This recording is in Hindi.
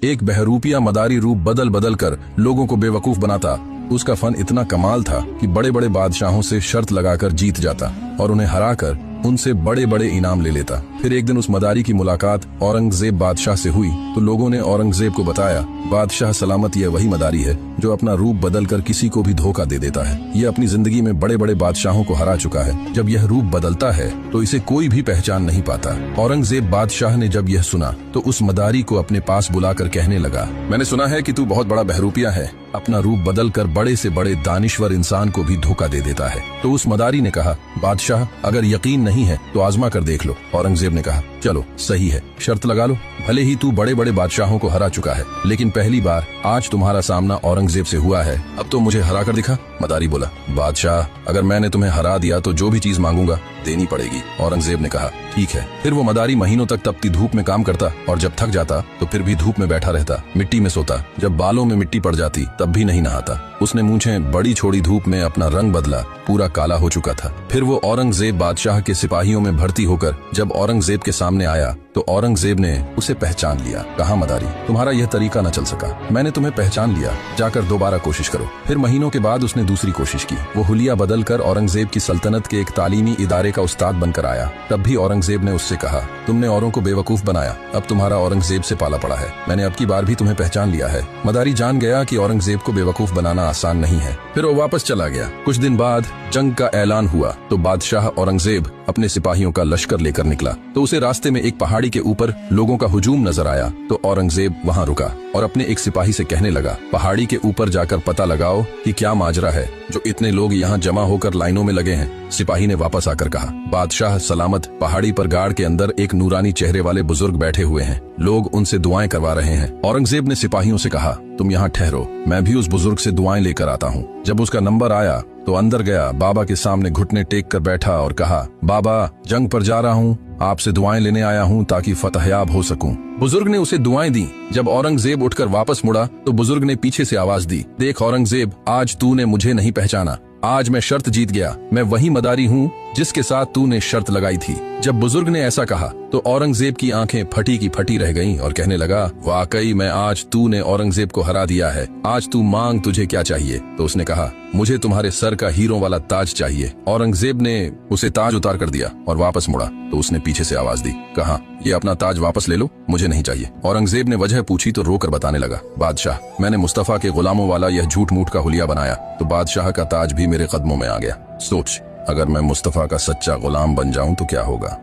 एक बहरूपिया मदारी रूप बदल बदल कर लोगों को बेवकूफ बनाता। उसका फन इतना कमाल था कि बड़े बड़े बादशाहों से शर्त लगाकर जीत जाता और उन्हें हराकर उनसे बड़े बड़े इनाम ले लेता। फिर एक दिन उस मदारी की मुलाकात औरंगजेब बादशाह से हुई तो लोगों ने औरंगजेब को बताया, बादशाह सलामत, यह वही मदारी है जो अपना रूप बदलकर किसी को भी धोखा दे देता है। यह अपनी जिंदगी में बड़े बड़े बादशाहों को हरा चुका है। जब यह रूप बदलता है तो इसे कोई भी पहचान नहीं पाता। औरंगजेब बादशाह ने जब यह सुना तो उस मदारी को अपने पास बुलाकर कहने लगा, मैंने सुना है कि तू बहुत बड़ा बहरूपिया है, अपना रूप बदलकर बड़े से बड़े दानिश्वर इंसान को भी धोखा दे देता है। तो उस मदारी ने कहा, बादशाह अगर यकीन नहीं है तो आजमा कर देख लो। औरंगजेब ने कहा, चलो सही है, शर्त लगा लो। भले ही तू बड़े बड़े बादशाहों को हरा चुका है, लेकिन पहली बार आज तुम्हारा सामना औरंगजेब से हुआ है, अब तो मुझे हरा कर दिखा। मदारी बोला, बादशाह अगर मैंने तुम्हें हरा दिया तो जो भी चीज मांगूंगा देनी पड़ेगी। औरंगजेब ने कहा, ठीक है। फिर वो मदारी महीनों तक तपती धूप में काम करता और जब थक जाता तो फिर भी धूप में बैठा रहता, मिट्टी में सोता। जब बालों में मिट्टी पड़ जाती तब भी नहीं नहाता। उसने मूंछें बड़ी छोड़ी धूप में अपना रंग बदला, पूरा काला हो चुका था। फिर वो औरंगजेब बादशाह के सिपाहियों में भर्ती होकर जब औरंगजेब के सामने आया तो औरंगजेब ने उसे पहचान लिया। कहा, मदारी तुम्हारा यह तरीका न चल सका, मैंने तुम्हें पहचान लिया, जाकर दोबारा कोशिश करो। फिर महीनों के बाद उसने दूसरी कोशिश की। वो हुलिया बदल कर औरंगजेब की सल्तनत के एक तालीमी इदारे का उस्ताद बनकर आया। तब भी औरंगजेब ने उससे कहा, तुमने औरों को बेवकूफ बनाया, अब तुम्हारा औरंगजेब से पाला पड़ा है, मैंने अब की बार भी तुम्हें पहचान लिया है। मदारी जान गया कि औरंगजेब को बेवकूफ बनाना आसान नहीं है। फिर वो वापस चला गया। कुछ दिन बाद जंग का ऐलान हुआ तो बादशाह औरंगजेब अपने सिपाहियों का लश्कर लेकर निकला तो उसे रास्ते में एक पहाड़ी के ऊपर लोगों का हुजूम नजर आया। तो औरंगजेब वहां रुका और अपने एक सिपाही से कहने लगा, पहाड़ी के ऊपर जाकर पता लगाओ कि क्या माजरा है जो इतने लोग यहाँ जमा होकर लाइनों में लगे हैं। सिपाही ने वापस आकर कहा, बादशाह सलामत, पहाड़ी पर गाड़ के अंदर एक नूरानी चेहरे वाले बुजुर्ग बैठे हुए हैं, लोग उनसे दुआएं करवा रहे हैं। औरंगजेब ने सिपाहियों से कहा, तुम यहाँ ठहरो, मैं भी उस बुजुर्ग से दुआएं लेकर आता हूँ। जब उसका नंबर आया तो अंदर गया, बाबा के सामने घुटने टेक कर बैठा और कहा, बाबा जंग पर जा रहा हूँ, आपसे दुआएं लेने आया हूँ ताकि फतहयाब हो सकूं। बुजुर्ग ने उसे दुआएं दी। जब औरंगजेब उठकर वापस मुड़ा तो बुजुर्ग ने पीछे से आवाज दी, देख औरंगजेब, आज तूने मुझे नहीं पहचाना, आज मैं शर्त जीत गया, मैं वही मदारी हूँ जिसके साथ तूने शर्त लगाई थी। जब बुजुर्ग ने ऐसा कहा तो औरंगजेब की आंखें फटी की फटी रह गईं और कहने लगा, वाकई मैं आज तूने औरंगजेब को हरा दिया है, आज तू मांग, तुझे क्या चाहिए। तो उसने कहा, मुझे तुम्हारे सर का हीरों वाला ताज चाहिए। औरंगजेब ने उसे ताज उतार कर दिया और वापस मुड़ा तो उसने पीछे से आवाज दी, कहा, ये अपना ताज वापस ले लो, मुझे नहीं चाहिए। औरंगजेब ने वजह पूछी तो रोकर बताने लगा, बादशाह मैंने मुस्तफा के गुलामों वाला यह झूठ मूठ का हुलिया बनाया तो बादशाह का ताज भी मेरे कदमों में आ गया। सोच, अगर मैं मुस्तफा का सच्चा गुलाम बन जाऊं तो क्या होगा।